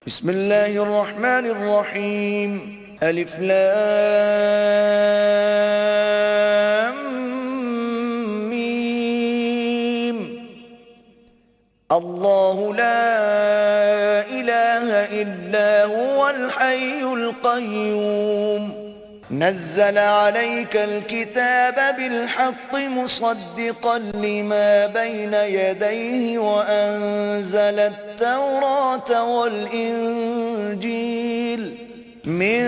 بسم الله الرحمن الرحيم. ألف لام ميم. الله لا إله إلا هو الحي القيوم. نزل عليك الكتاب بالحق مصدقا لما بين يديه وأنزل التوراة والإنجيل من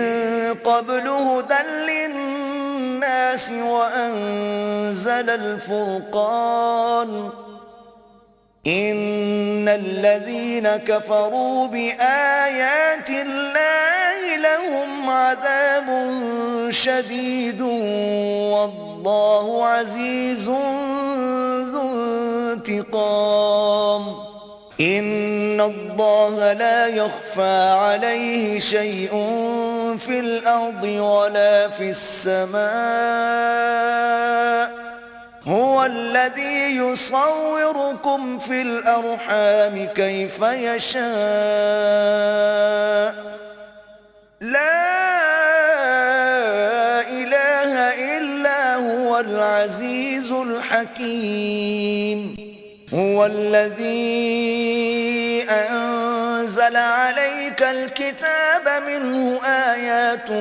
قبل هدى للناس وأنزل الفرقان. إن الذين كفروا بآيات الله لهم عذاب شديد والله عزيز ذو انتقام. إن الله لا يخفى عليه شيء في الأرض ولا في السماء. هو الذي يصوركم في الأرحام كيف يشاء. لا إله إلا هو العزيز الحكيم. هو الذي أنزل عليك الكتاب منه آيات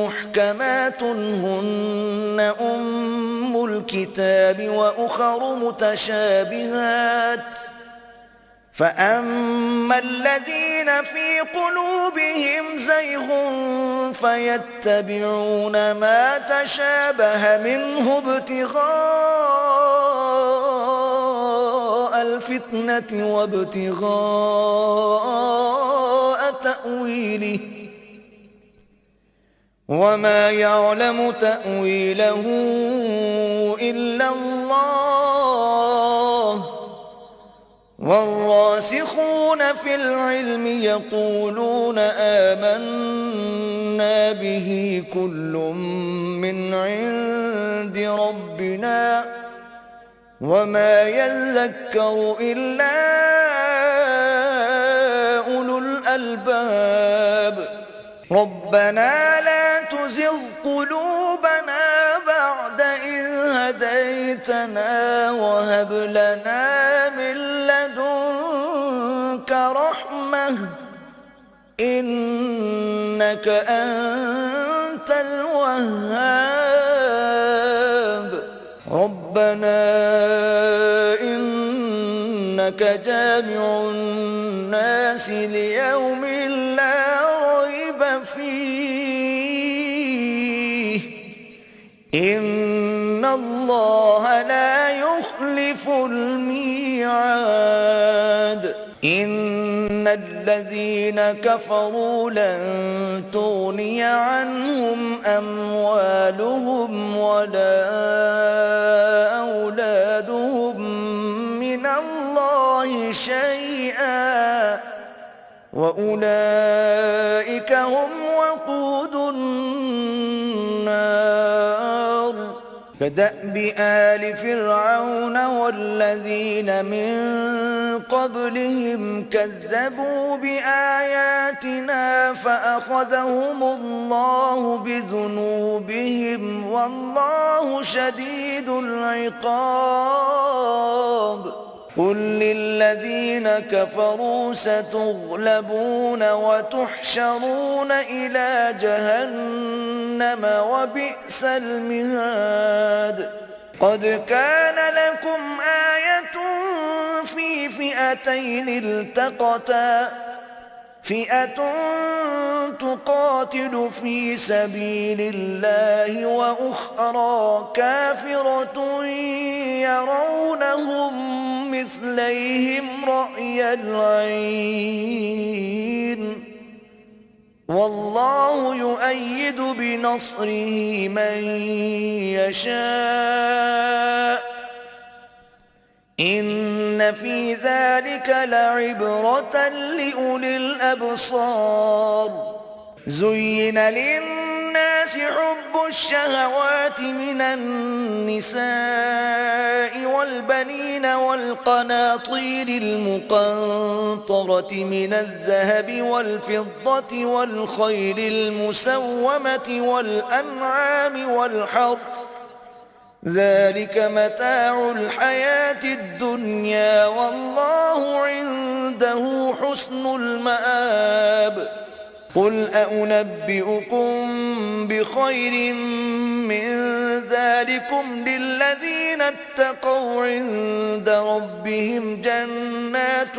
محكمات هن أم الكتاب وأخر متشابهات فأما الذين في قلوبهم زيغ فيتبعون ما تشابه منه ابتغاء الفتنة وابتغاء تأويله وما يعلم تأويله إلا الله. والراسخون في العلم يقولون آمنا به كل من عند ربنا وما يذكر إلا أولو الألباب. ربنا لا تزغ قلوبنا بعد إذ هديتنا وهب لنا من لدنك رحمة إنك أنت الوهاب. ربنا إنك جامع الناس ليوم لا ريب فيه إن الله لا يخلف الميعاد. إن الذين كفروا لن تغني عنهم أموالهم ولا أولادهم من الله شيئا وأولئك هم وقود النار. كدأب آل فرعون والذين من قبلهم كذبوا بآياتنا فأخذهم الله بذنوبهم والله شديد العقاب. قل للذين كفروا ستغلبون وتحشرون إلى جهنم وبئس المهاد. قد كان لكم آية في فئتين التقتا فئة تقاتل في سبيل الله وأخرى كافرة يرونهم مثليهم رأي العين والله يؤيد بنصره من يشاء. إن في ذلك لعبرة لأولي الأبصار. زين للناس الناس حب الشهوات من النساء والبنين والقناطير المقنطرة من الذهب والفضة والخيل المسومة والأنعام والحرث ذلك متاع الحياة الدنيا والله عنده حسن المآب قل أنبئكم بخير من ذلكم للذين اتقوا عند ربهم جنات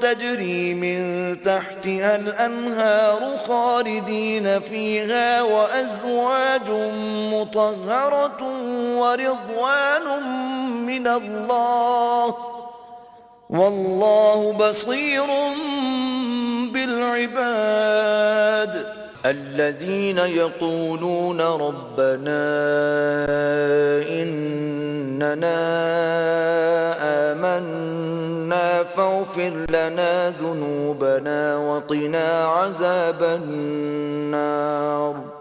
تجري من تحتها الأنهار خالدين فيها وأزواج مطهرة ورضوان من الله والله بصير بالعباد الذين يقولون ربنا إننا آمنا فاغفر لنا ذنوبنا وقنا عذاب النار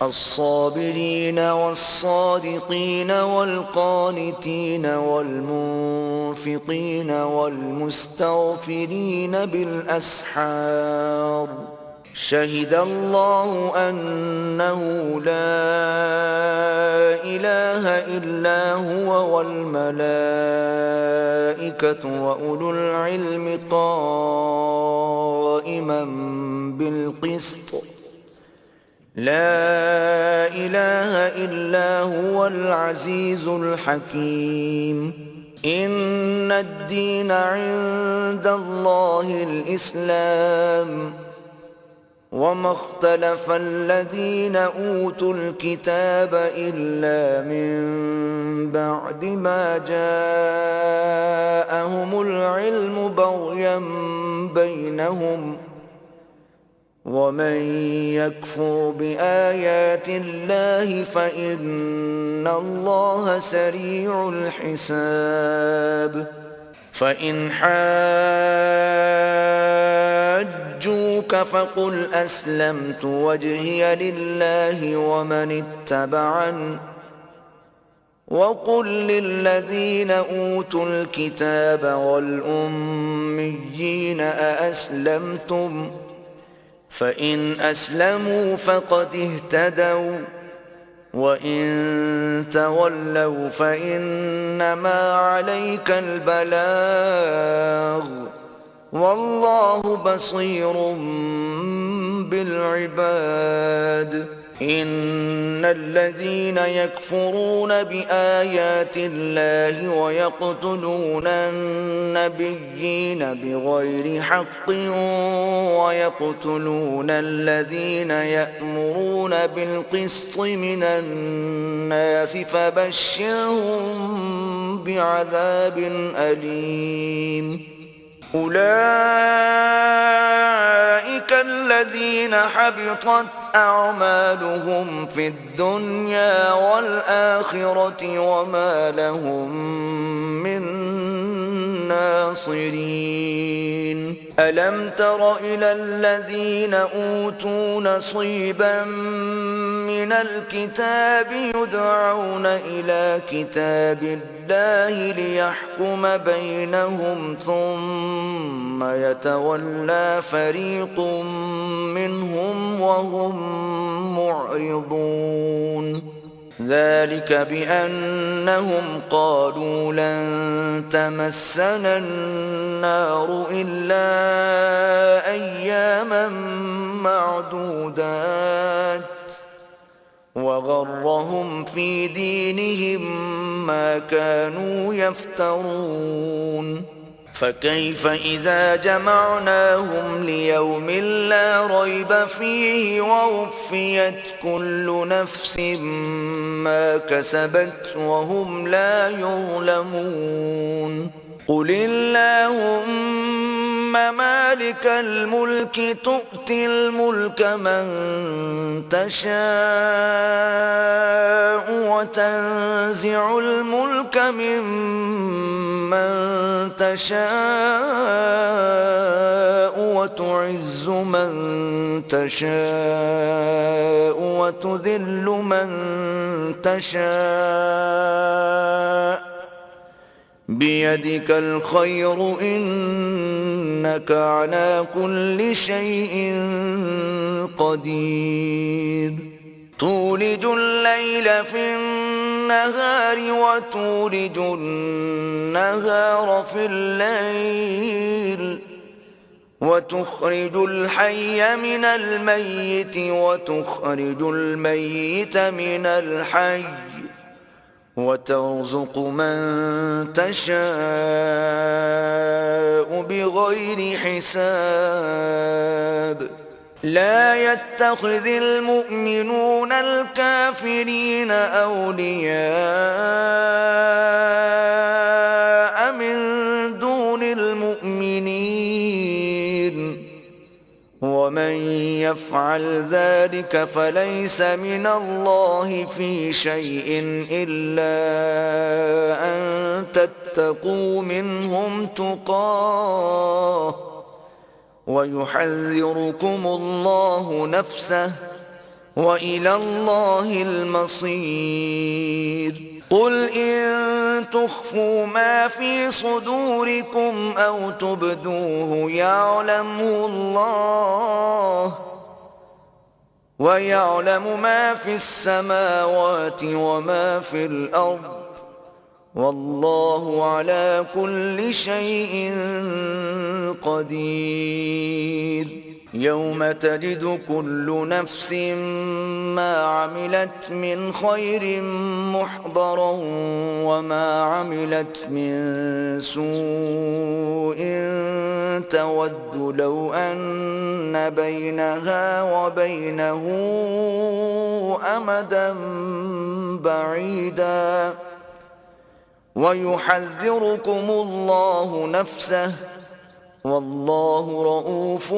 الصابرين والصادقين والقانتين والمنفقين والمستغفرين بالأسحار شهد الله أنه لا إله إلا هو والملائكة وأولو العلم قائما بالقسط لا إله إلا هو العزيز الحكيم إن الدين عند الله الإسلام وما اختلف الذين أوتوا الكتاب إلا من بعد ما جاءهم العلم بغيا بينهم ومن يكفر بآيات الله فإن الله سريع الحساب فإن حاجوك فقل أسلمت وجهي لله ومن اتبعني وقل للذين أوتوا الكتاب والأميين أأسلمتم فإن أسلموا فقد اهتدوا وإن تولوا فإنما عليك البلاغ والله بصير بالعباد إن الذين يكفرون بآيات الله ويقتلون النبيين بغير حق ويقتلون الذين يأمرون بالقسط من الناس فبشرهم بعذاب أليم أولئك الذين حبطت أعمالهم في الدنيا والآخرة وما لهم من ناصرين ألم تر إلى الذين أوتوا نصيبا من الكتاب يدعون إلى كتاب الله ليحكم بينهم ثم يتولى فريق منهم وهم معرضون ذلك بأنهم قالوا لن تمسنا النار إلا أياما معدودات وغرهم في دينهم ما كانوا يفترون فكيف إذا جمعناهم ليوم لا ريب فيه ووفيت كل نفس ما كسبت وهم لا يظلمون قل اللهم مالك الملك تؤتي الملك من تشاء وتنزع الملك ممن تشاء وتعز من تشاء وتذل من تشاء بيدك الخير إنك على كل شيء قدير تولج الليل في النهار وتولج النهار في الليل وتخرج الحي من الميت وتخرج الميت من الحي وترزق من تشاء بغير حساب لا يتخذ المؤمنون الكافرين أولياء من دون المؤمنين ومن يفعل ذلك فليس من الله في شيء إلا أن تتقوا منهم تقاه ويحذركم الله نفسه وإلى الله المصير قل إن تخفوا ما في صدوركم أو تبدوه يعلمه الله ويعلم ما في السماوات وما في الأرض والله على كل شيء قدير يوم تجد كل نفس ما عملت من خير محضرا وما عملت من سوء تود لو أن بينها وبينه أمدا بعيدا ويحذركم الله نفسه والله رؤوف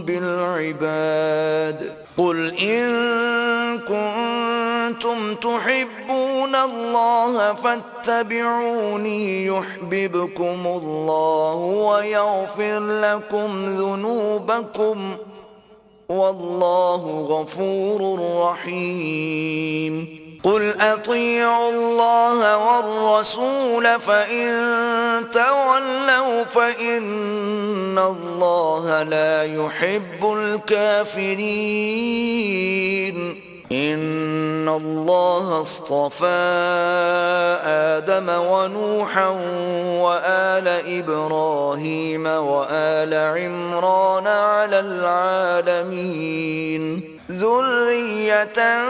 بالعباد قل إن كنتم تحبون الله فاتبعوني يحببكم الله ويغفر لكم ذنوبكم والله غفور رحيم قل أطيعوا الله والرسول فإن تولوا فإن الله لا يحب الكافرين إن الله اصطفى آدم ونوحا وآل إبراهيم وآل عمران على العالمين ذرية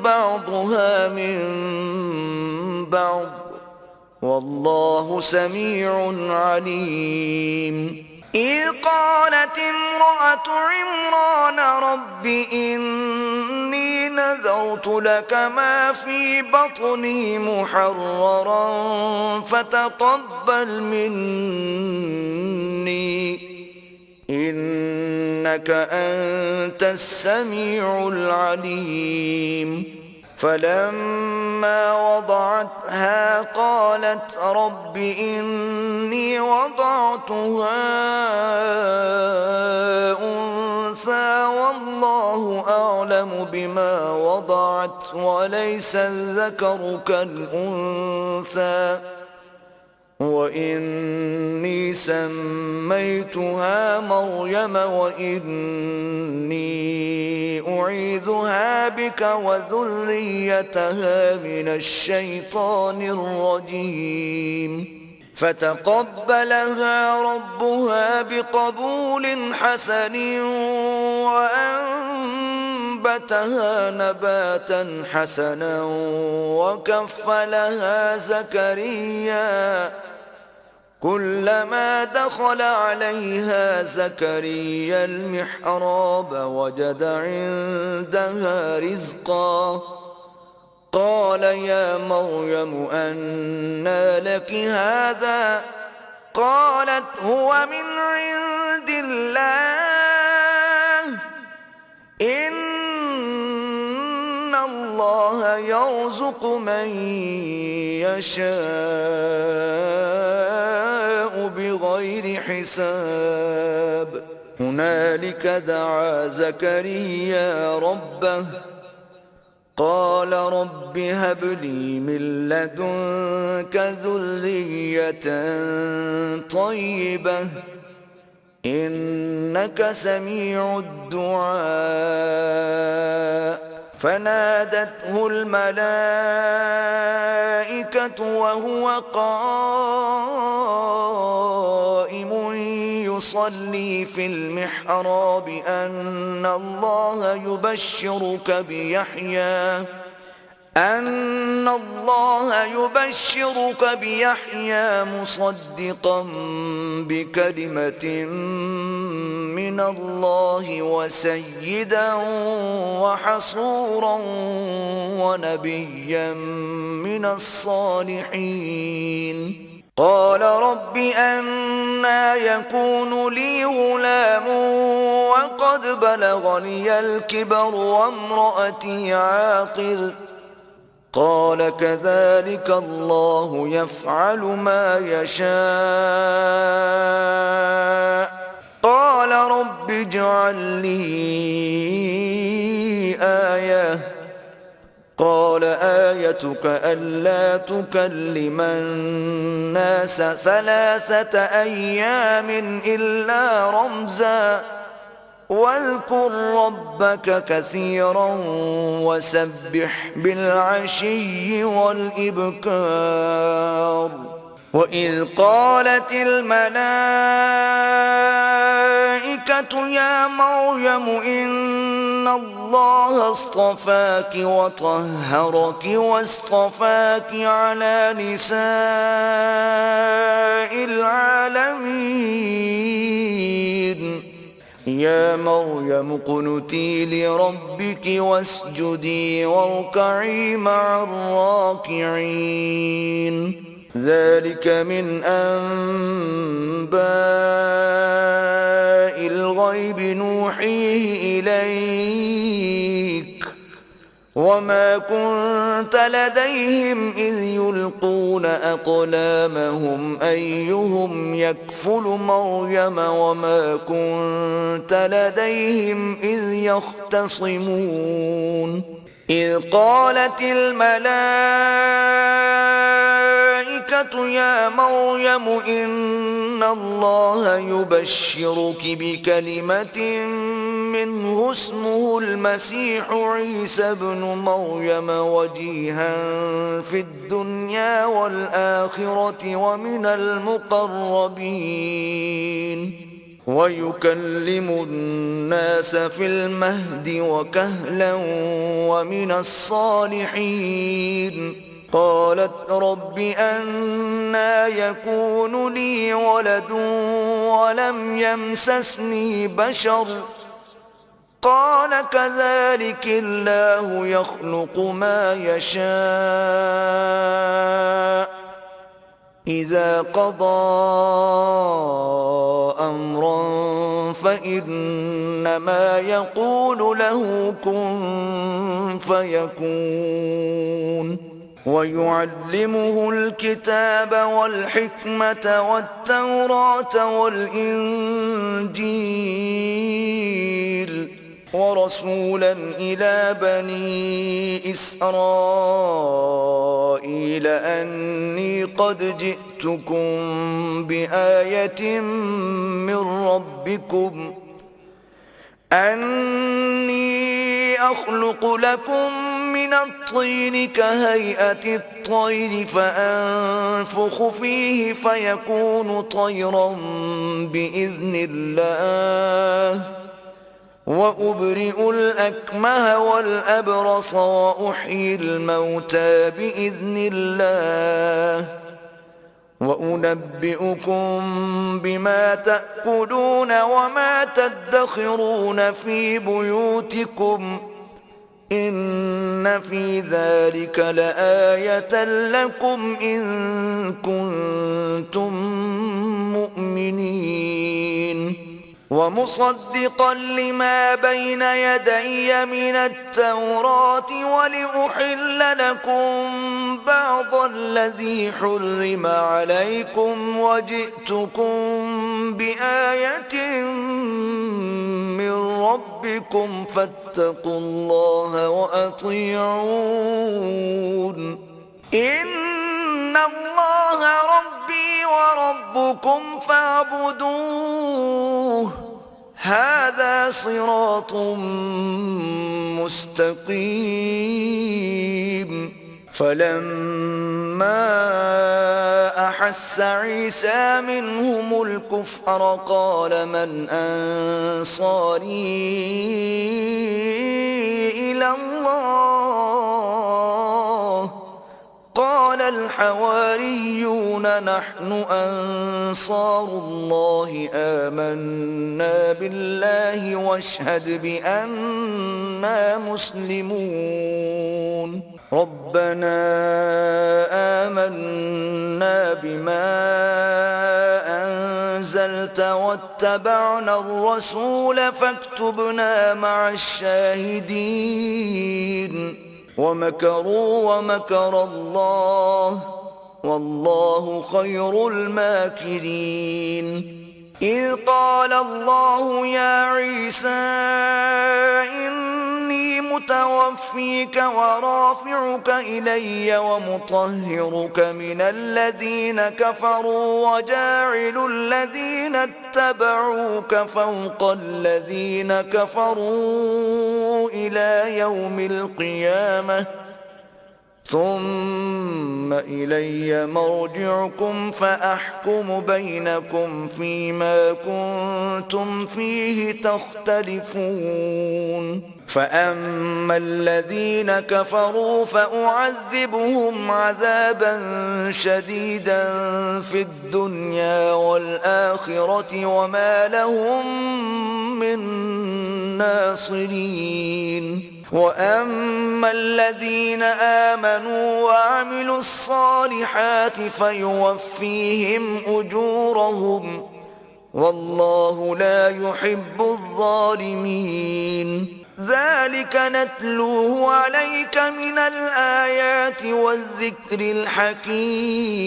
بعضها من بعض والله سميع عليم إذ قالت امرأة عمران رب إني نذرت لك ما في بطني محررا فتقبل مني إنك أنت السميع العليم فلما وضعتها قالت رب إني وضعتها أنثى والله أعلم بما وضعت وليس الذكر كالأنثى وإني سميتها مريم وإني أعيذها بك وذريتها من الشيطان الرجيم فتقبلها ربها بقبول حسن وأنبتها نباتا حسنا وكفلها زكريا كلما دخل عليها زكريا المحراب وجد عندها رزقا قال يا مريم أنى لك هذا قالت هو من عند الله إن الله يرزق من يشاء بغير حساب هنالك دعا زكريا ربه قال رب هب لي من لدنك ذرية طيبة إنك سميع الدعاء فنادته الملائكة وهو قائم يصلي في المحراب أن الله يبشرك بيحيى مصدقا بكلمة من الله وسيدا وحصورا ونبيا من الصالحين قال رب أنى يكون لي غلام وقد بلغني الكبر وامرأتي عاقر قال كذلك الله يفعل ما يشاء قال رب اجعل لي آية قال آيتك ألا تكلم الناس 3 أيام إلا رمزا واذكر ربك كثيرا وسبح بالعشي والإبكار وإذ قالت الملائكة يا مريم إن الله اصطفاك وطهرك واصطفاك على نساء العالمين يا مريم اقنتي لربك واسجدي واركعي مع الراكعين ذلك من أنباء الغيب نوحيه إليك وما كنت لديهم إذ يلقون أقلامهم أيهم يكفل مريم وما كنت لديهم إذ يختصمون إذ قالت الملائكة يا مريم إن الله يبشرك بكلمة منه اسمه المسيح عيسى بن مريم وجيها في الدنيا والآخرة ومن المقربين ويكلم الناس في المهد وكهلا ومن الصالحين قالت رب أنى يكون لي ولد ولم يمسسني بشر قال كذلك الله يخلق ما يشاء إذا قضى أمرا فإنما يقول له كن فيكون ويعلمه الكتاب والحكمة والتوراة والإنجيل ورسولا إلى بني إسرائيل أني قد جئتكم بآية من ربكم أني أخلق لكم من الطين كهيئة الطير فأنفخ فيه فيكون طيرا بإذن الله وأبرئ الأكمه والأبرص وأحيي الموتى بإذن الله وأنبئكم بما تأكلون وما تدخرون في بيوتكم إن في ذلك لآية لكم إن كنتم مؤمنين ومصدقا لما بين يدي من التوراة ولأحل لكم بعض الذي حرم عليكم وجئتكم بآية من ربكم فاتقوا الله وأطيعون إن الله ربي وربكم فاعبدوه هذا صراط مستقيم فلما أحس عيسى منهم الكفر قال من أنصاري إلى الله قال الحواريون نحن أنصار الله آمنا بالله واشهد بأننا مسلمون ربنا آمنا بما أنزلت واتبعنا الرسول فاكتبنا مع الشاهدين ومكروا ومكر الله والله خير الماكرين إذ قال الله يا عيسى إني متوفيك ورافعك إلي ومطهرك من الذين كفروا وجاعل الذين اتبعوك فوق الذين كفروا إلى يوم القيامة ثم إلي مرجعكم فأحكم بينكم فيما كنتم فيه تختلفون فأما الذين كفروا فأعذبهم عذابا شديدا في الدنيا والآخرة وما لهم من ناصرين وأما الذين آمنوا وعملوا الصالحات فيوفيهم أجورهم والله لا يحب الظالمين ذلك نتلوه عليك من الآيات والذكر الحكيم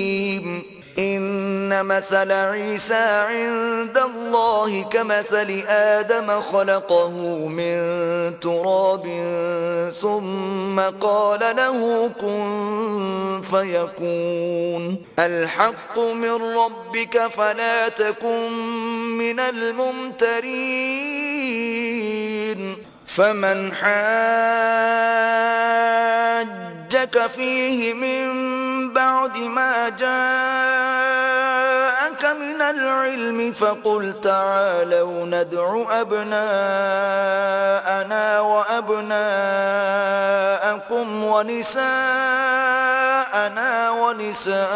إن مثل عيسى عند الله كمثل آدم خلقه من تراب ثم قال له كن فيكون الحق من ربك فلا تكن من الممترين فمن حاجك فيه من بعد ما جاءك من العلم فقل تعالوا ندع أبناءنا وأبناءكم ونساءنا ونساءكم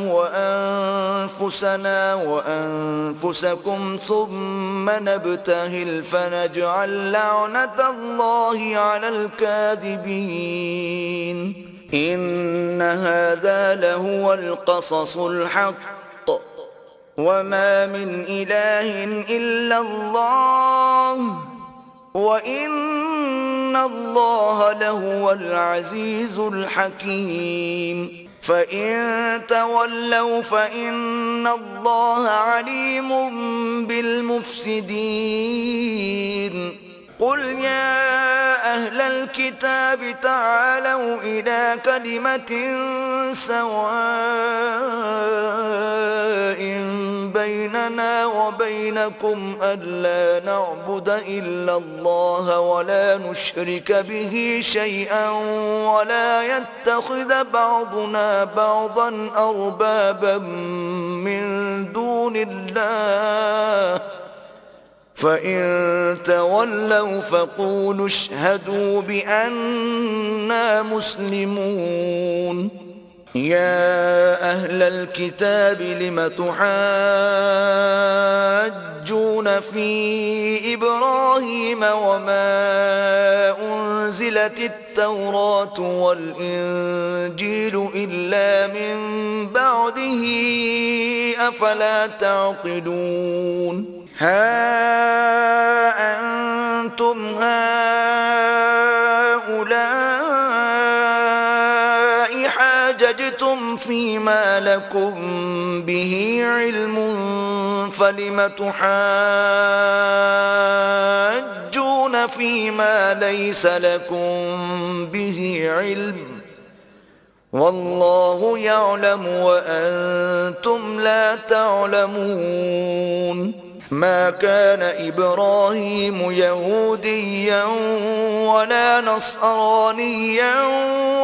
وأنفسنا وأنفسكم ثم نبتهل فنجعل لعنة الله على الكاذبين إن هذا لهو القصص الحق وما من إله إلا الله وإن الله لهو العزيز الحكيم فإن تولوا فإن الله عليم بالمفسدين قل يا أهل الكتاب تعالوا إلى كلمة سواء بيننا وبينكم ألا نعبد إلا الله ولا نشرك به شيئا ولا يتخذ بعضنا بعضا أربابا من دون الله فإن تولوا فقولوا اشهدوا بأننا مسلمون يا أهل الكتاب لم تحاجون يحاجون في إبراهيم وما أنزلت التوراة والإنجيل إلا من بعده أفلا تعقلون ها أنتم هؤلاء حاججتم فيما لكم به علم فلم تحاجون فيما ليس لكم به علم والله يعلم وأنتم لا تعلمون ما كان إبراهيم يهوديا ولا نصرانيا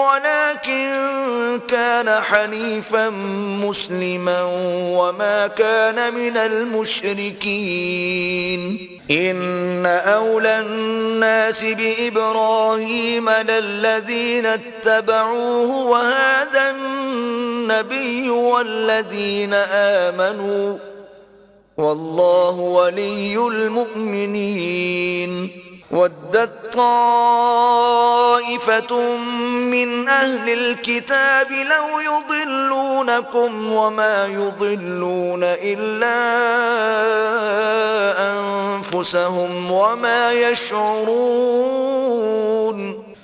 ولكن كان حنيفا مسلما وما كان من المشركين إن أولى الناس بإبراهيم للذين اتبعوه وهذا النبي والذين آمنوا والله ولي المؤمنين ودت طائفة من أهل الكتاب لو يضلونكم وما يضلون إلا أنفسهم وما يشعرون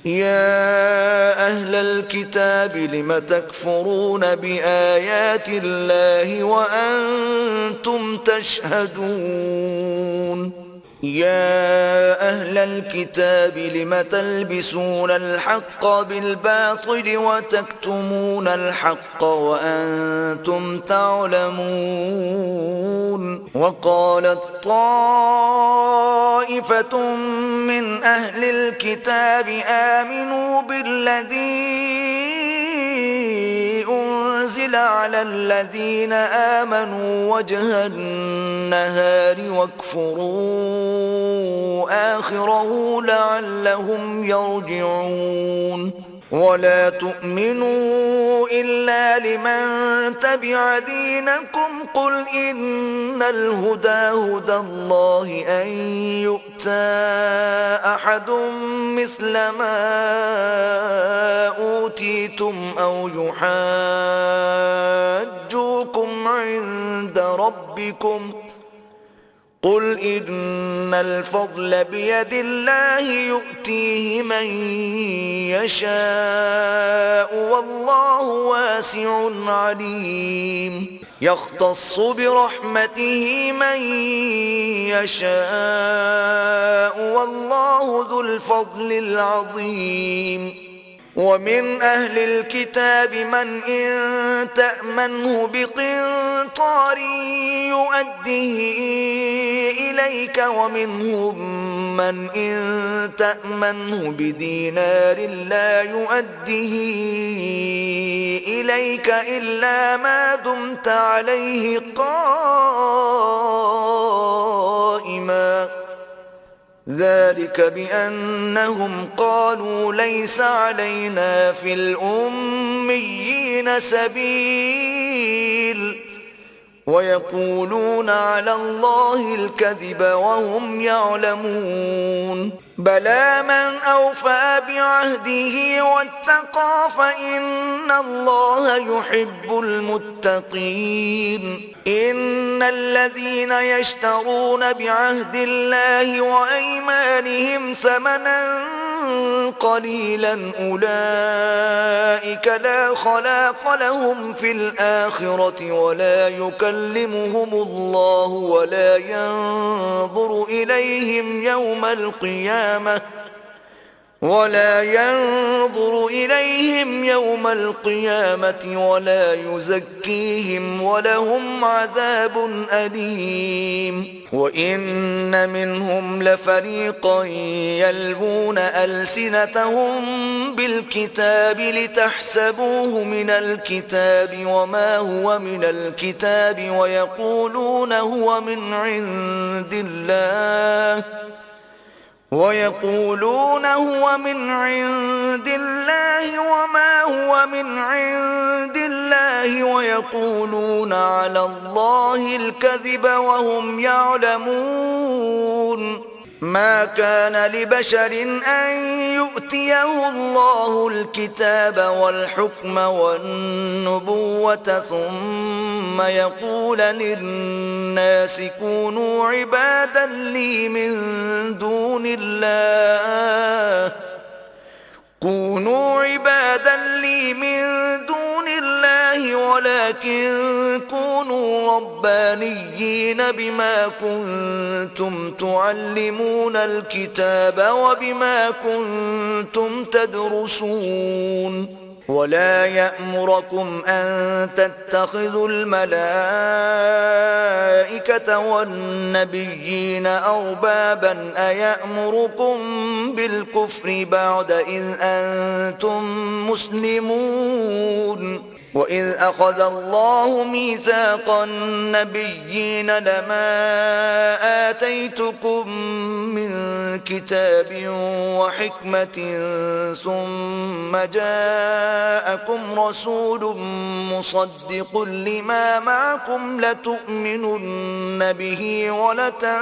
يا أهل الكتاب لم تكفرون بآيات الله وأنتم تشهدون يا أهل الكتاب لم تلبسون الحق بالباطل وتكتمون الحق وأنتم تعلمون وقالت طائفة من أهل الكتاب آمنوا بالذي أنزل على الذين آمنوا وجه النهار واكفروا آخره لعلهم يرجعون ولا تؤمنوا إلا لمن تبع دينكم قل إن الهدى هدى الله أن يؤتى أحد مثل ما أوتيتم أو يحاجوكم عند ربكم قل إن الفضل بيد الله يؤتيه من يشاء والله واسع عليم يختص برحمته من يشاء والله ذو الفضل العظيم ومن أهل الكتاب من إن تأمنه بقنطار يؤديه إليك ومنهم من إن تأمنه بدينار لا يؤديه إليك إلا ما دمت عليه قائما ذلك بأنهم قالوا ليس علينا في الأميين سبيل ويقولون على الله الكذب وهم يعلمون بلى من أوفى بعهده واتقى فإن الله يحب المتقين إن الذين يشترون بعهد الله وأيمانهم ثمنا قليلا أولئك لا خلاق لهم في الآخرة ولا يكلمهم الله ولا ينظر إليهم يوم القيامة ولا يزكيهم ولهم عذاب أليم وإن منهم لفريقا يلوون ألسنتهم بالكتاب لتحسبوه من الكتاب وما هو من الكتاب ويقولون هو من عند الله ويقولون هو من عند الله وما هو من عند الله ويقولون على الله الكذب وهم يعلمون. ما كان لبشر أن يؤتيه الله الكتاب والحكم والنبوة ثم يقول للناس كونوا عبادا لي من دون الله ولكن كونوا ربانيين بما كنتم تعلمون الكتاب وبما كنتم تدرسون. ولا يأمركم أن تتخذوا الملائكة والنبيين أربابا أيأمركم بالكفر بعد إذ أنتم مسلمون. وإذ أخذ الله ميثاق النبيين لما آتيتكم من كتاب وحكمة ثم جاءكم رسول مصدق لما معكم لتؤمنن به ولتنصرنه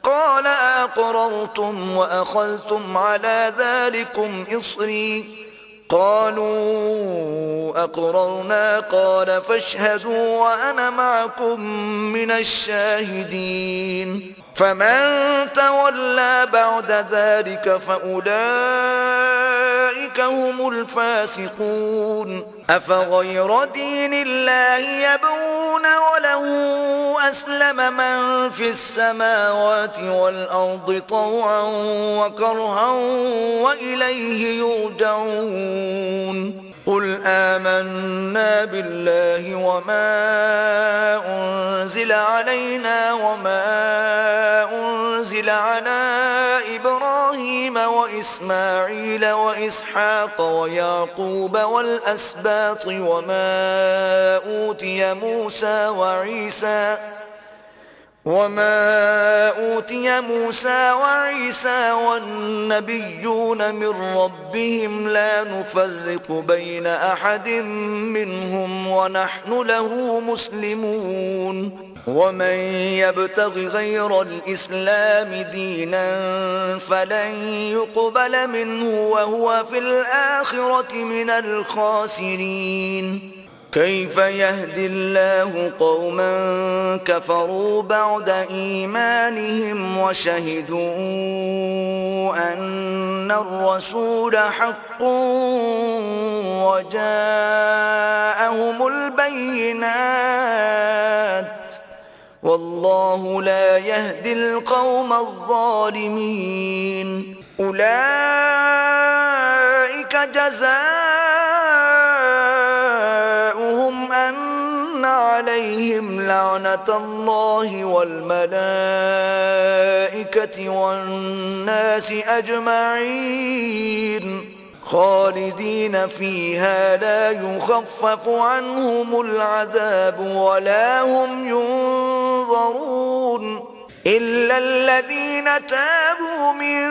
قال أقررتم وأخذتم على ذلكم إصري قالوا أقررنا قال فاشهدوا وأنا معكم من الشاهدين. فمن تولى بعد ذلك فأولئك هم الفاسقون. أفغير دين الله يبغون وله أسلم من في السماوات والأرض طوعا وكرها وإليه يرجعون. قل آمنا بالله وما أنزل علينا وما أنزل على إبراهيم وإسماعيل وإسحاق ويعقوب والأسباط وما أوتي موسى وعيسى والنبيون من ربهم لا نفرق بين أحد منهم ونحن له مسلمون. ومن يبتغ غير الإسلام دينا فلن يقبل منه وهو في الآخرة من الخاسرين. كيف يهدي الله قوما كفروا بعد إيمانهم وشهدوا أن الرسول حق وجاءهم البينات والله لا يهدي القوم الظالمين. أولئك جزاؤهم أن عليهم لعنة الله والملائكة والناس أجمعين خالدين فيها لا يخفف عنهم العذاب ولا هم ينظرون إلا الذين تابوا من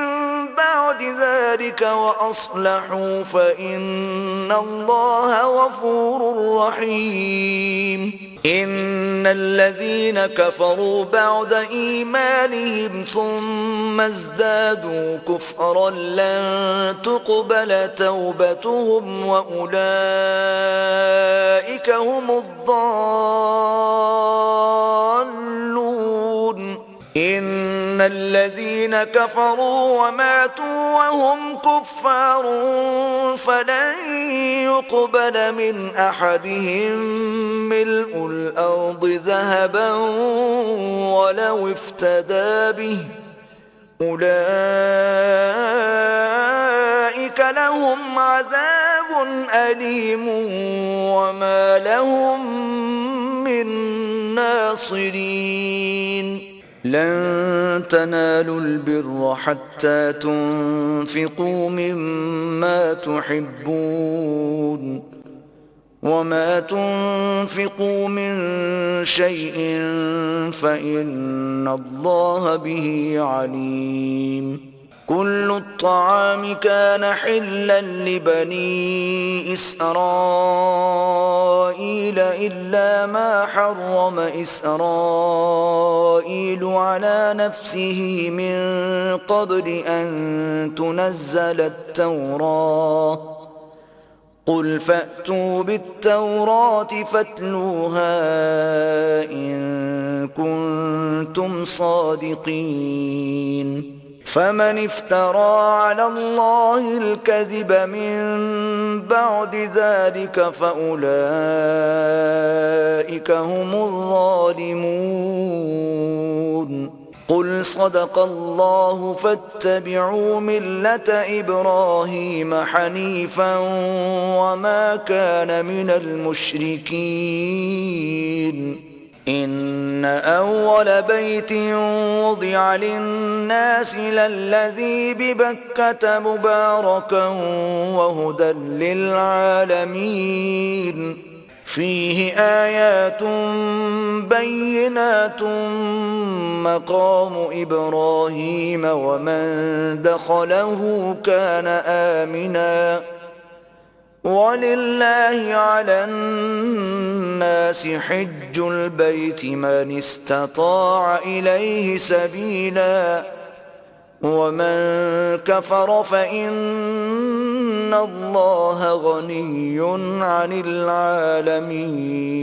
بعد ذلك وأصلحوا فإن الله غفور رحيم. إن الذين كفروا بعد إيمانهم ثم ازدادوا كفرا لن تقبل توبتهم وأولئك هم الضالون. إن الذين كفروا وماتوا وهم كفار فلن يقبل من أحدهم ملء الأرض ذهبا ولو افتدى به أولئك لهم عذاب أليم وما لهم من ناصرين. لن تنالوا البر حتى تنفقوا مما تحبون وما تنفقوا من شيء فإن الله به عليم كل الطعام كان حلا لبني إسرائيل إلا ما حرم إسرائيل على نفسه من قبل أن تنزل التوراة قل فأتوا بالتوراة فاتلوها إن كنتم صادقين فمن افترى على الله الكذب من بعد ذلك فأولئك هم الظالمون قل صدق الله فاتبعوا ملة إبراهيم حنيفا وما كان من المشركين إن أول بيت وضع للناس للذي ببكة مباركا وهدى للعالمين فيه آيات بينات مقام إبراهيم ومن دخله كان آمنا ولله على الناس حج البيت من استطاع إليه سبيلا ومن كفر فإن الله غني عن العالمين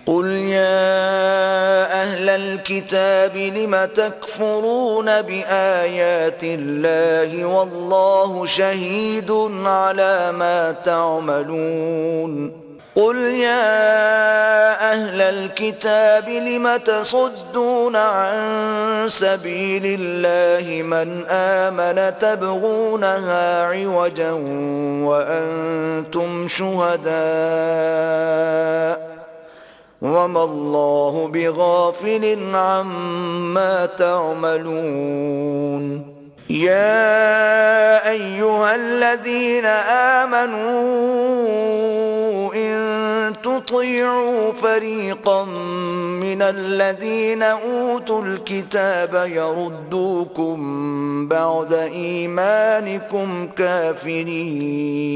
قل يا أهل الكتاب لم تكفرون بآيات الله والله شهيد على ما تعملون قل يا أهل الكتاب لم تصدون عن سبيل الله من آمن تبغونها عوجا وأنتم شهداء وما الله بغافل عما تعملون يا أيها الذين آمنوا إن تطيعوا فريقا من الذين أوتوا الكتاب يردوكم بعد إيمانكم كافرين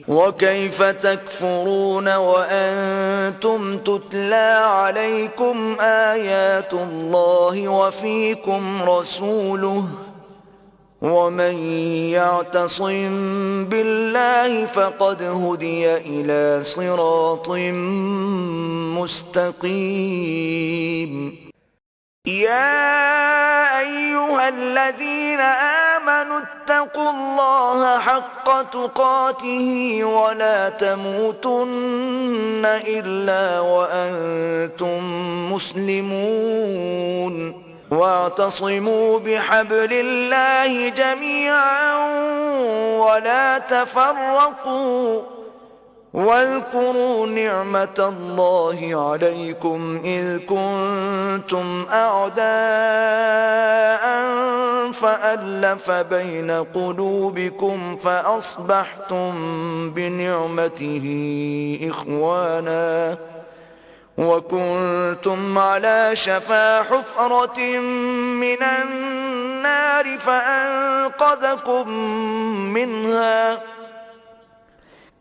وكيف تكفرون وأنتم تتلى عليكم آيات الله وفيكم رسوله ومن يعتصم بالله فقد هدي إلى صراط مستقيم يا أيها الذين آمنوا اتقوا الله حق تقاته ولا تموتن إلا وأنتم مسلمون واعتصموا بحبل الله جميعا ولا تفرقوا واذكروا نعمة الله عليكم إذ كنتم أعداء فألف بين قلوبكم فأصبحتم بنعمته إخوانا وكنتم على شفا حفرة من النار فأنقذكم منها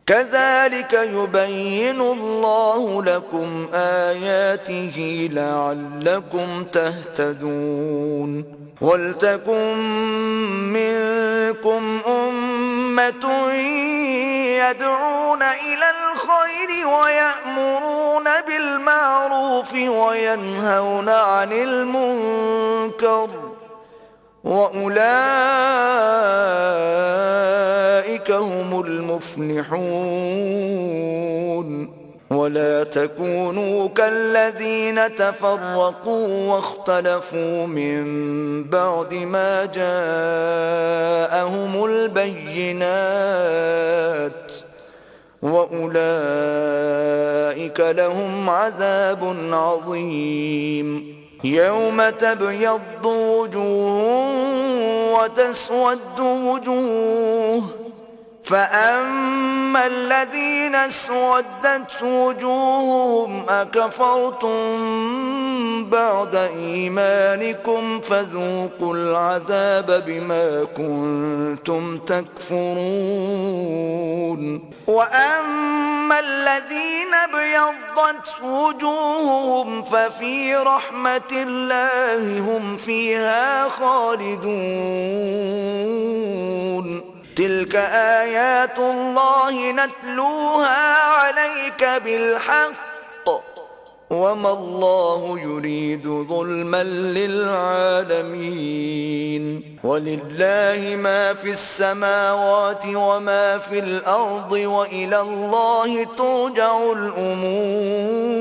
كذلك يبين الله لكم آياته لعلكم تهتدون ولتكن منكم أمة يدعون إلى الخير ويأمرون بالمعروف وينهون عن المنكر وأولئك هم المفلحون ولا تكونوا كالذين تفرقوا واختلفوا من بعد ما جاءهم البينات وأولئك لهم عذاب عظيم يوم تبيض وجوه وتسود وجوه فأما الذين اسودت وجوههم أكفرتم بعد إيمانكم فذوقوا العذاب بما كنتم تكفرون وأما الذين ابيضت وجوههم ففي رحمة الله هم فيها خالدون تلك آيات الله نتلوها عليك بالحق وما الله يريد ظلما للعالمين ولله ما في السماوات وما في الأرض وإلى الله ترجع الأمور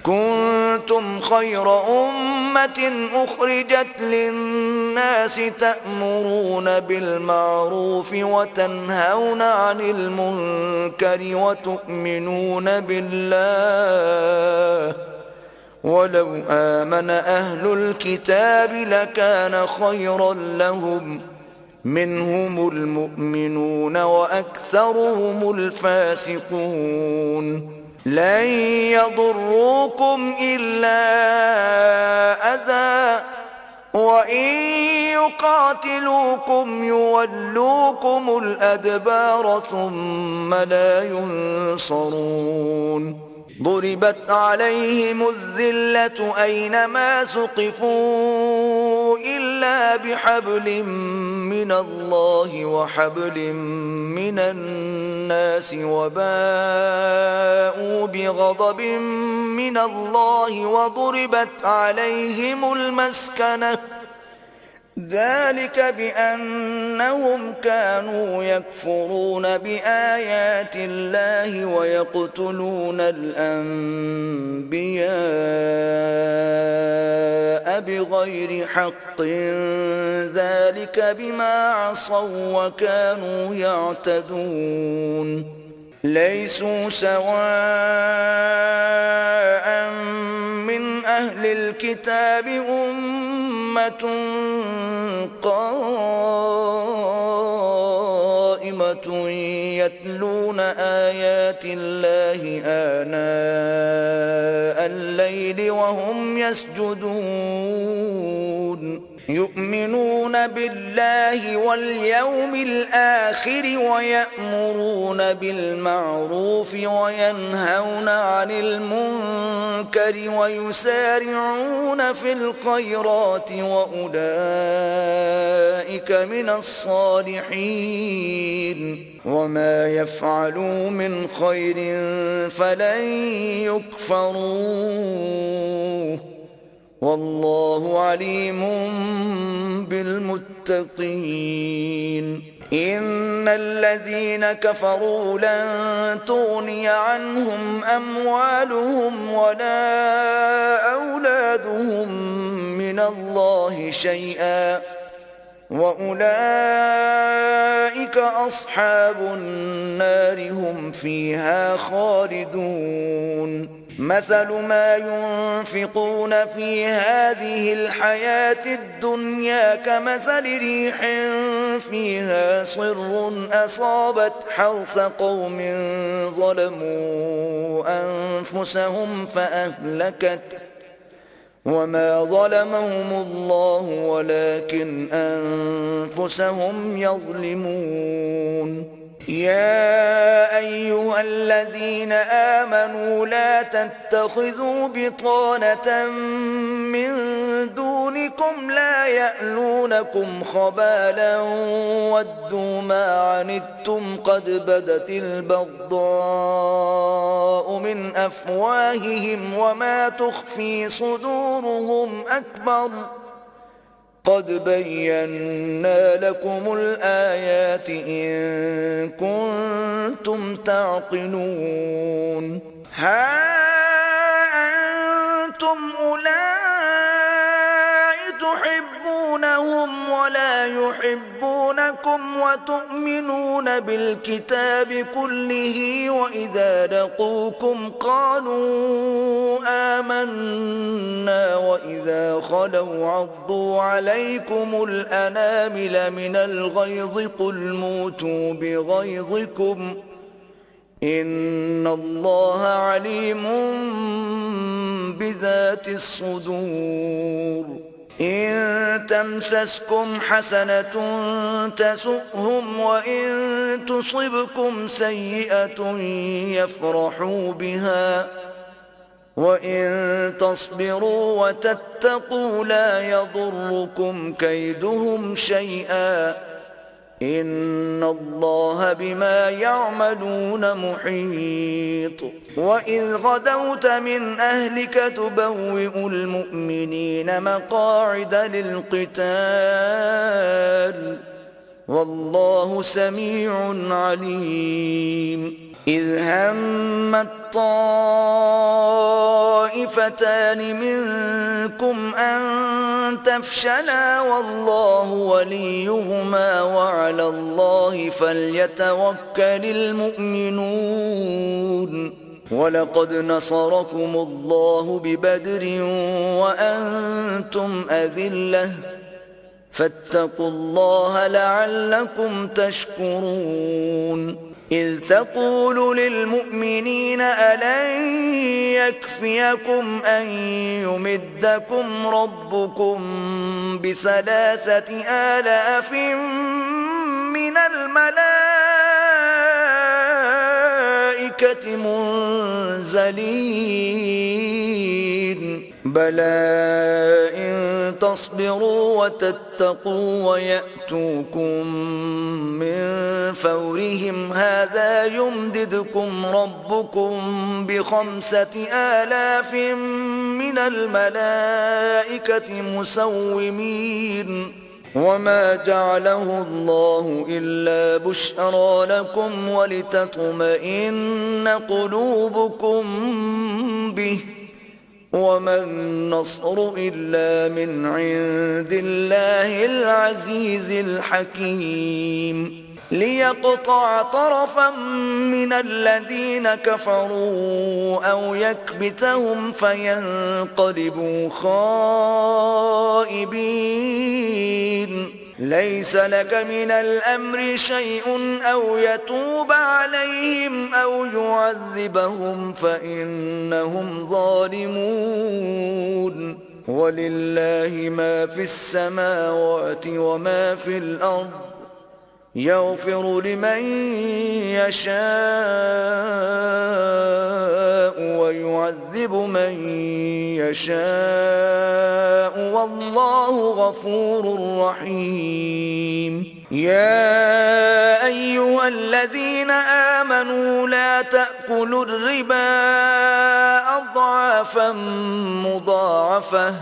كنتم خير أمة أخرجت للناس تأمرون بالمعروف وتنهون عن المنكر وتؤمنون بالله ولو آمن أهل الكتاب لكان خيرا لهم منهم المؤمنون وأكثرهم الفاسقون لن يضروكم إلا أذى وإن يقاتلوكم يولوكم الأدبار ثم لا ينصرون ضربت عليهم الذلة أينما ثقفوا إلا بحبل من الله وحبل من الناس وباءوا بغضب من الله وضربت عليهم المسكنة ذلك بأنهم كانوا يكفرون بآيات الله ويقتلون الأنبياء بغير حق ذلك بما عصوا وكانوا يعتدون ليسوا سواء من أهل الكتاب أمة قائمة يتلون آيات الله آناء الليل وهم يسجدون يؤمنون بالله واليوم الآخر ويأمرون بالمعروف وينهون عن المنكر ويسارعون في الخيرات وأولئك من الصالحين وما يفعلوا من خير فلن يكفروه والله عليم بالمتقين إن الذين كفروا لن تغني عنهم أموالهم ولا أولادهم من الله شيئا وأولئك أصحاب النار هم فيها خالدون مثل ما ينفقون في هذه الحياة الدنيا كمثل ريح فيها صر أصابت حرث قوم ظلموا أنفسهم فأهلكت وما ظلمهم الله ولكن أنفسهم يظلمون يا أيها الذين آمنوا لا تتخذوا بطانة من دونكم لا يألونكم خبالا ودوا ما عنتم قد بدت البغضاء من أفواههم وما تخفي صدورهم أكبر قد بينا لكم الآيات إن كنتم تعقلون ها أنتم أولئك تحبونهم ولا يحبونكم وتؤمنون بالكتاب كله وإذا لقوكم قالوا آمنا وإذا خلوا عضوا عليكم الأنامل من الغيظ قل موتوا بغيظكم إن الله عليم بذات الصدور إن تمسسكم حسنة تسؤهم وإن تصبكم سيئة يفرحوا بها وإن تصبروا وتتقوا لا يضركم كيدهم شيئا إن الله بما يعملون محيط وإذ غدوت من أهلك تبوئ المؤمنين مقاعد للقتال والله سميع عليم إذ همت طائفتان منكم أن تفشلا والله وليهما وعلى الله فليتوكل المؤمنون ولقد نصركم الله ببدر وأنتم أذلة فاتقوا الله لعلكم تشكرون إذ تقول للمؤمنين ألن يكفيكم أن يمدكم ربكم ب3,000 من الملائكة منزلين بلى إن تصبروا وتتقوا ويأتوكم من فورهم هذا يمددكم ربكم ب5,000 من الملائكة مسومين وما جعله الله إلا بشرى لكم ولتطمئن قلوبكم به وما النصر إلا من عند الله العزيز الحكيم ليقطع طرفا من الذين كفروا أو يكبتهم فينقلبوا خائبين ليس لك من الأمر شيء أو يتوب عليهم أو يعذبهم فإنهم ظالمون ولله ما في السماوات وما في الأرض يغفر لمن يشاء ويعذب من يشاء والله غفور رحيم يا أيها الذين آمنوا لا تأكلوا الربا أضعافا مضاعفة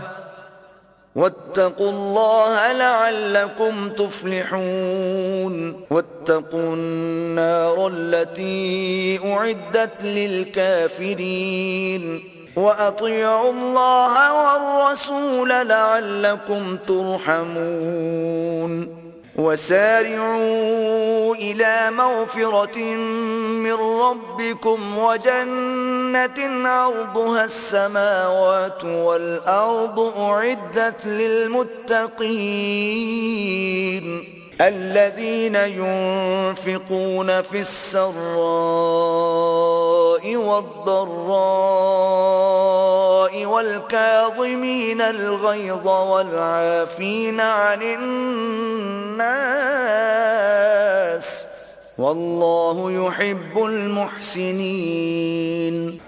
واتقوا الله لعلكم تفلحون واتقوا النار التي أعدت للكافرين وأطيعوا الله والرسول لعلكم ترحمون وسارعوا إلى مغفرة من ربكم وجنة عرضها السماوات والأرض أعدت للمتقين الذين ينفقون في السراء والضراء والكاظمين الغيظ والعافين عن الناس والله يحب المحسنين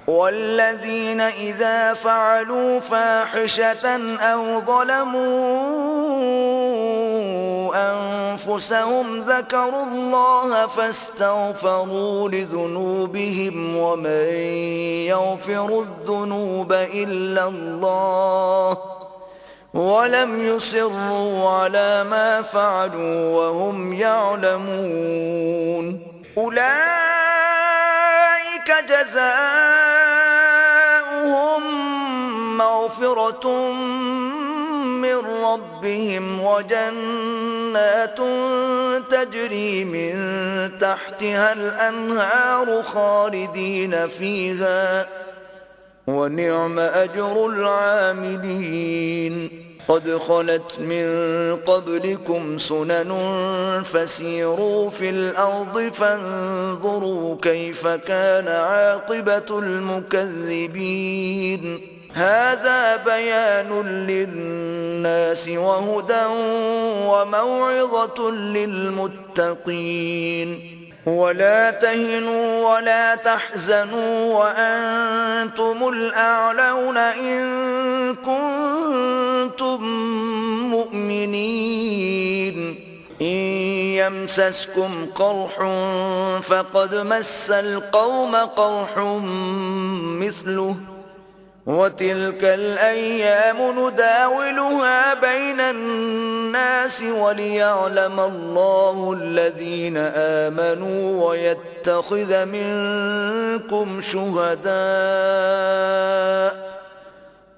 والذين إذا فعلوا فاحشة أو ظلموا أنفسهم ذكروا الله فاستغفروا لذنوبهم ومن يغفر الذنوب إلا الله ولم يصروا على ما فعلوا وهم يعلمون أولئك جزاؤهم مغفرة من ربهم وجنات تجري من تحتها الأنهار خالدين فيها ونعم أجر العاملين قد خلت من قبلكم سنن فسيروا في الأرض فانظروا كيف كان عاقبة المكذبين هذا بيان للناس وهدى وموعظة للمتقين ولا تهنوا ولا تحزنوا وأنتم الأعلون إن كنتم مؤمنين إن يمسسكم قرح فقد مس القوم قرح مثله وتلك الأيام نداولها بين الناس وليعلم الله الذين آمنوا ويتخذ منكم شهداء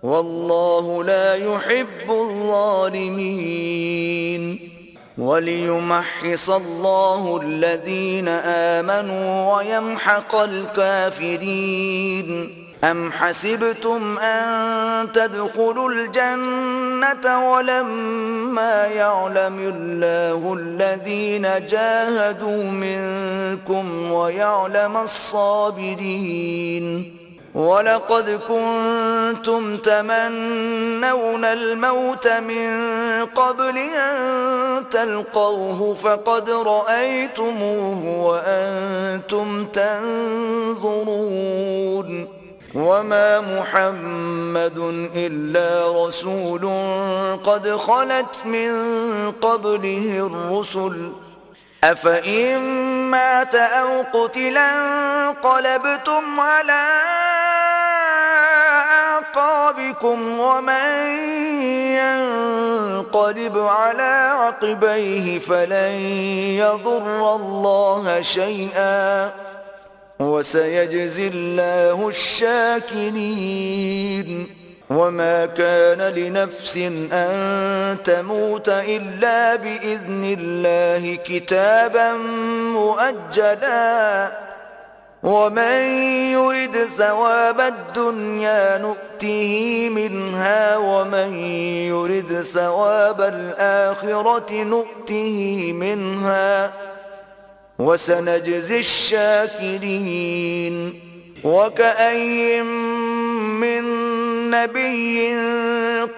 والله لا يحب الظالمين وليمحص الله الذين آمنوا ويمحق الكافرين أم حسبتم أن تدخلوا الجنة ولما يعلم الله الذين جاهدوا منكم ويعلم الصابرين ولقد كنتم تمنون الموت من قبل أن تلقوه فقد رأيتموه وأنتم تنظرون وما محمد إلا رسول قد خلت من قبله الرسل أفإن مات أو قتلا انقلبتم على أعقابكم ومن ينقلب على عقبيه فلن يضر الله شيئا وسيجزي الله الشاكرين وما كان لنفس أن تموت إلا بإذن الله كتابا مؤجلا ومن يرد ثواب الدنيا نؤته منها ومن يرد ثواب الآخرة نؤته منها وسنجزي الشاكرين وكأي من نبي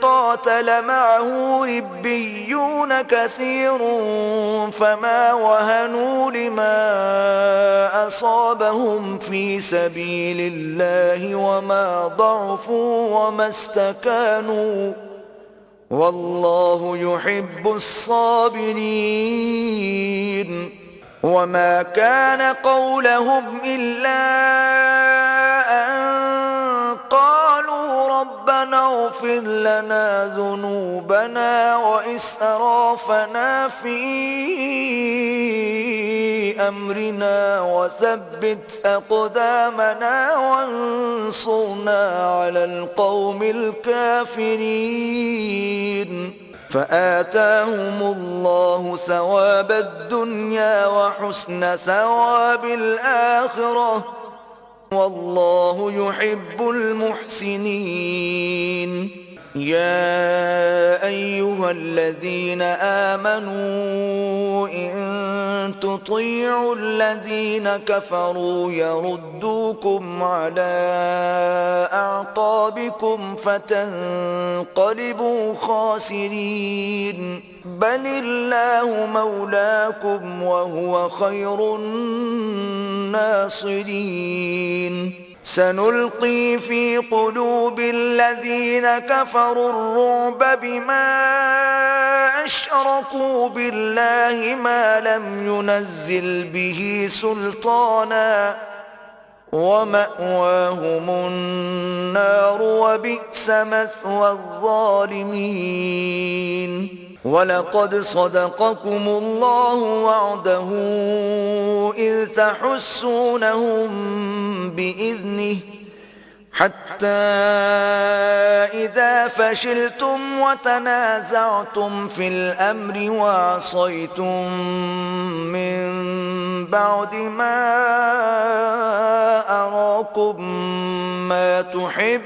قاتل معه ربيون كثير فما وهنوا لما أصابهم في سبيل الله وما ضعفوا وما استكانوا والله يحب الصابرين وما كان قولهم إلا أن قالوا ربنا اغفر لنا ذنوبنا وإسرافنا في أمرنا وثبت أقدامنا وانصرنا على القوم الكافرين فآتاهم الله ثواب الدنيا وحسن ثواب الآخرة والله يحب المحسنين يا أيها الذين آمنوا إن تطيعوا الذين كفروا يردوكم على أعقابكم فتنقلبوا خاسرين بل الله مولاكم وهو خير الناصرين سنلقي في قلوب الذين كفروا الرعب بما أشركوا بالله ما لم ينزل به سلطانا ومأواهم النار وبئس مثوى الظالمين ولقد صدقكم الله وعده إذ تحسونهم بإذنه حتى إذا فشلتم وتنازعتم في الأمر وعصيتم من بعد ما أراكم ما تحبون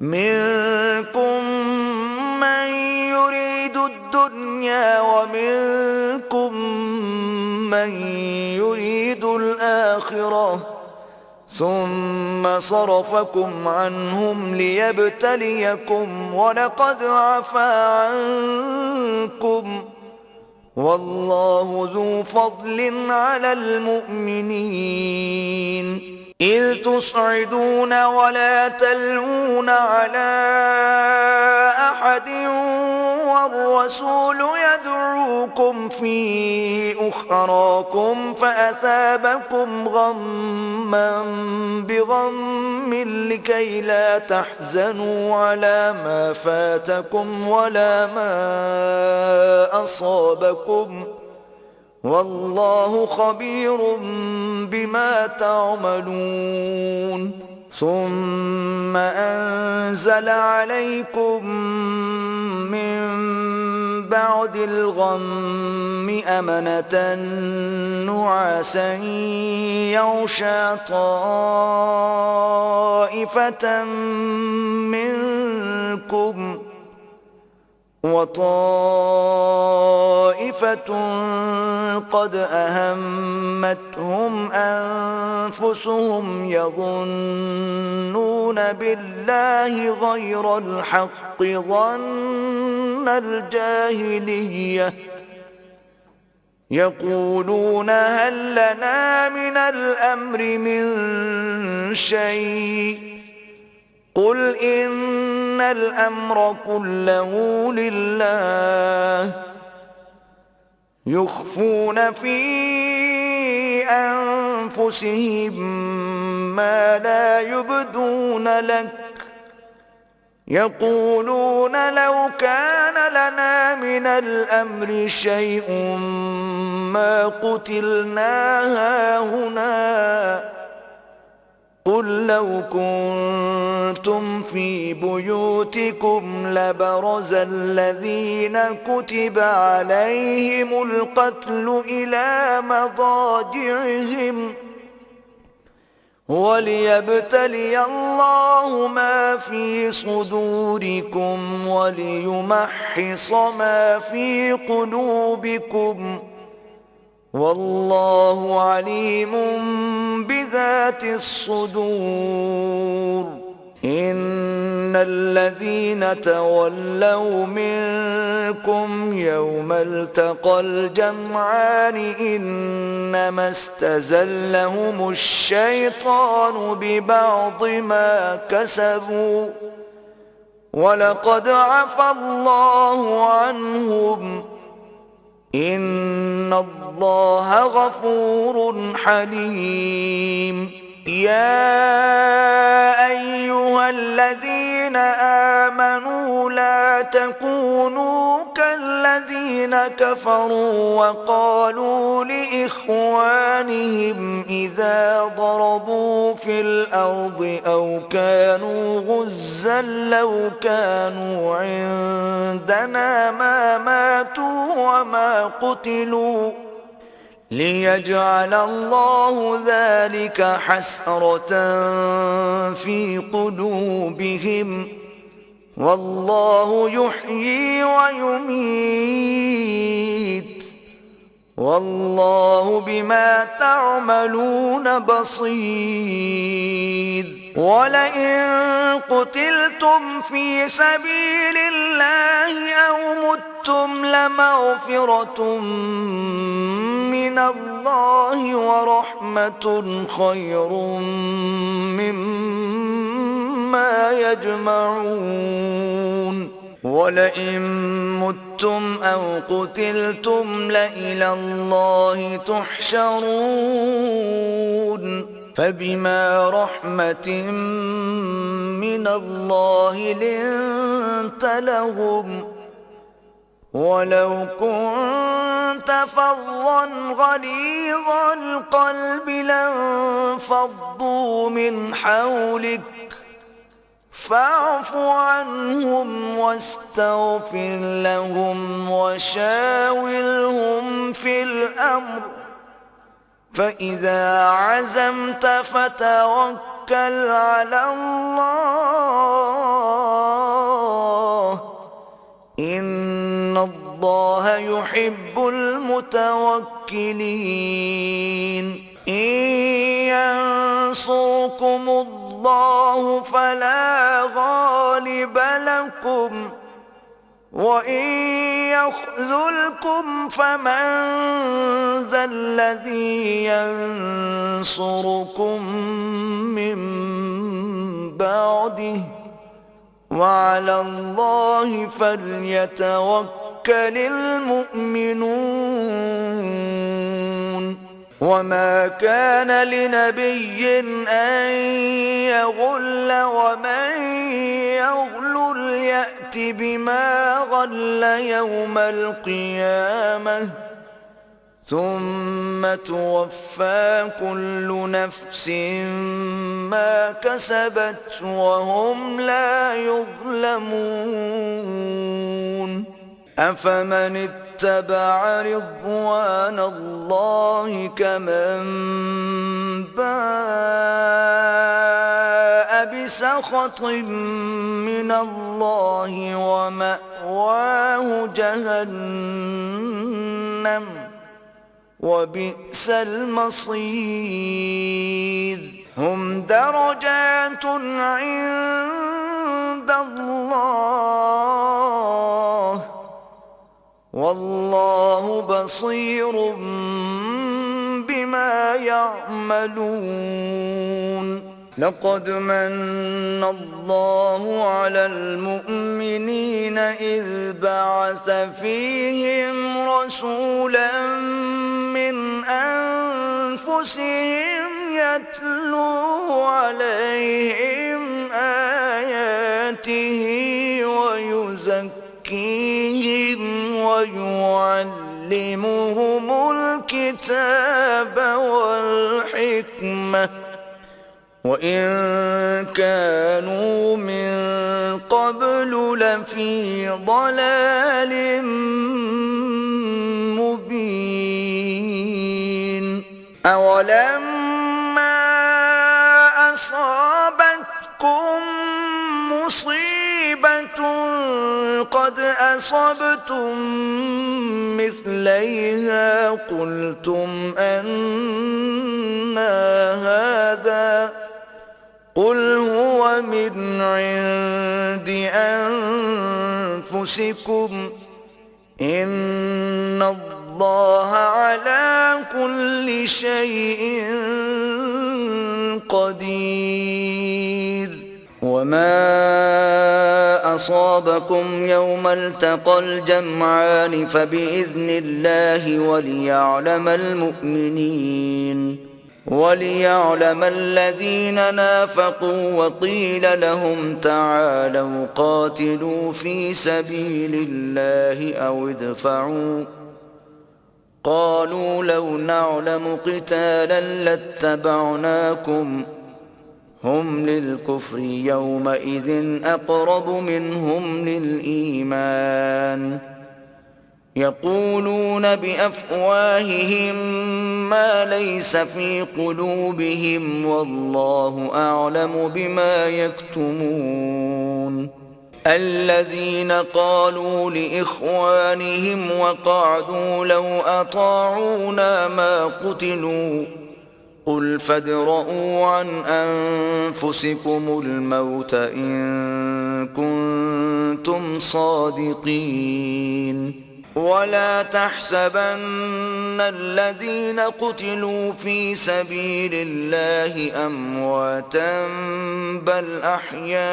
منكم من يريد الدنيا ومنكم من يريد الآخرة ثم صرفكم عنهم ليبتليكم ولقد عفا عنكم والله ذو فضل على المؤمنين إذ تصعدون ولا تلوون على أحد والرسول يدعوكم في أخراكم فأثابكم غما بغم لكي لا تحزنوا على ما فاتكم ولا ما أصابكم والله خبير بما تعملون ثم أنزل عليكم من بعد الغم أمنة نعاسا يغشى طائفة منكم وطائفة قد أهمتهم أنفسهم يظنون بالله غير الحق ظن الجاهلية يقولون هل لنا من الأمر من شيء قل إن الأمر كله لله يخفون في أنفسهم ما لا يبدون لك يقولون لو كان لنا من الأمر شيء ما قتلنا هاهنا قل لو كنتم في بيوتكم لبرز الذين كتب عليهم القتل إلى مضاجعهم وليبتلي الله ما في صدوركم وليمحص ما في قلوبكم والله عليم بذات الصدور إن الذين تولوا منكم يوم التقى الجمعان إنما استزلهم الشيطان ببعض ما كسبوا ولقد عفا الله عنهم إن الله غفور حليم يا أيها الذين آمنوا لا تكونوا كالذين كفروا وقالوا لإخوانهم إذا ضربوا في الأرض أو كانوا غزا لو كانوا عندنا ما ماتوا وما قتلوا ليجعل الله ذلك حسرة في قلوبهم والله يحيي ويميت والله بما تعملون بصير ولئن قتلتم في سبيل الله أو متم لمغفرة من الله ورحمة خير مما يجمعون ولئن متم أو قتلتم لإلى الله تحشرون فبما رحمة من الله لنت لهم ولو كنت فظا غليظ القلب لانفضوا من حولك فاعف عنهم واستغفر لهم وشاورهم في الأمر فإذا عزمت فتوكل على الله إن الله يحب المتوكلين إن ينصركم الله فلا غالب لكم وإن يخذلكم فمن ذا الذي ينصركم من بعده وعلى الله فليتوكل المؤمنون وما كان لنبي أن يغل ومن يغل يأت بما غل يوم القيامة ثم توفى كل نفس ما كسبت وهم لا يظلمون أفمن اتبع رضوان الله كمن باء بسخط من الله ومأواه جهنم وبئس المصير هم درجات عند الله والله بصير بما يعملون لقد من الله على المؤمنين إذ بعث فيهم رسولا من أنفسهم يتلو عليهم آياته ويزكيهم ويعلمهم الكتاب والحكمة وإن كانوا من قبل لفي ضلال مبين أولما أصابتكم مصيبة قد أصبتم مثليها قلتم أنى هذا قل هو من عند أنفسكم إن الله على كل شيء قدير وما أصابكم يوم التقى الجمعان فبإذن الله وليعلم الذين نافقوا وقيل لهم تعالوا قاتلوا في سبيل الله أو ادفعوا قالوا لو نعلم قتالا لاتبعناكم هم للكفر يومئذ أقرب منهم للإيمان يقولون بأفواههم ما ليس في قلوبهم والله أعلم بما يكتمون الذين قالوا لإخوانهم وقعدوا لو أطاعونا ما قتلوا قل فادرءوا عن أنفسكم الموت إن كنتم صادقين ولا تحسبن الذين قتلوا في سبيل الله أمواتا بل أحياء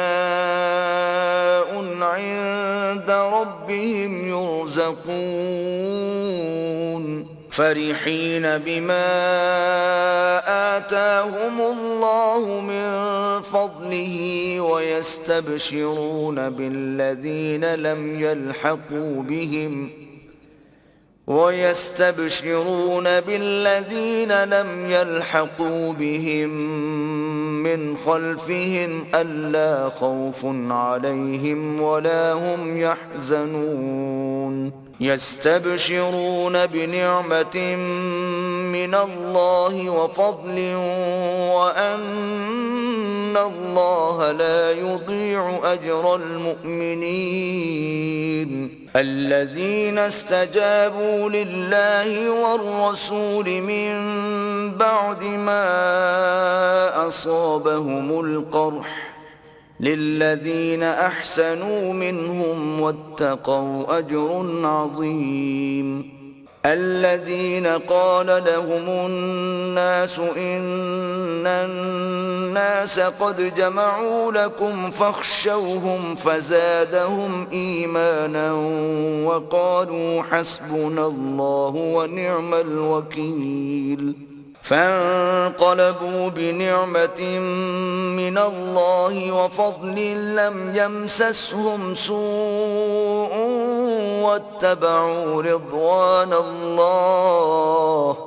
عند ربهم يرزقون فرحين بما آتاهم الله من فضله ويستبشرون بالذين لم يلحقوا بهم ويستبشرون بالذين لم يلحقوا بهم من خلفهم ألا خوف عليهم ولا هم يحزنون يستبشرون بنعمة من الله وفضل وأن الله لا يضيع أجر المؤمنين الذين استجابوا لله والرسول من بعد ما أصابهم القرح للذين أحسنوا منهم واتقوا أجر عظيم الذين قال لهم الناس إن الناس قد جمعوا لكم فاخشوهم فزادهم إيمانا وقالوا حسبنا الله ونعم الوكيل فانقلبوا بنعمة من الله وفضل لم يمسسهم سوء واتبعوا رضوان الله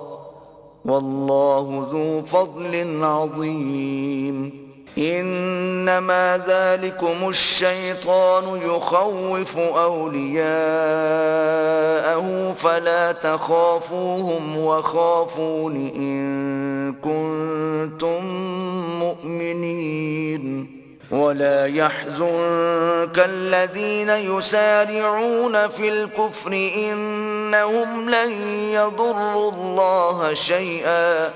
والله ذو فضل عظيم إنما ذلكم الشيطان يخوف أولياءه فلا تخافوهم وخافون إن كنتم مؤمنين ولا يحزنك الذين يسارعون في الكفر إنهم لن يضروا الله شيئا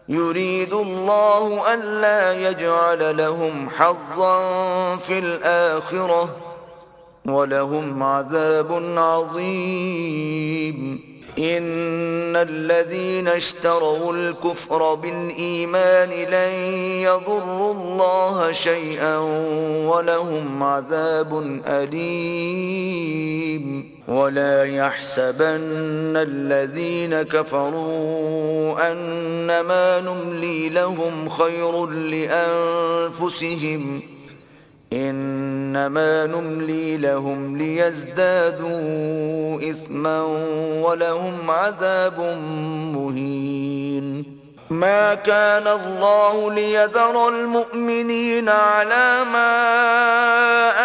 يريد الله ألا يجعل لهم حظا في الآخرة ولهم عذاب عظيم إن الذين اشتروا الكفر بالإيمان لن يضروا الله شيئا ولهم عذاب أليم ولا يحسبن الذين كفروا أنما نملي لهم خير لأنفسهم إنما نملي لهم ليزدادوا إثما ولهم عذاب مهين ما كان الله ليذر المؤمنين على ما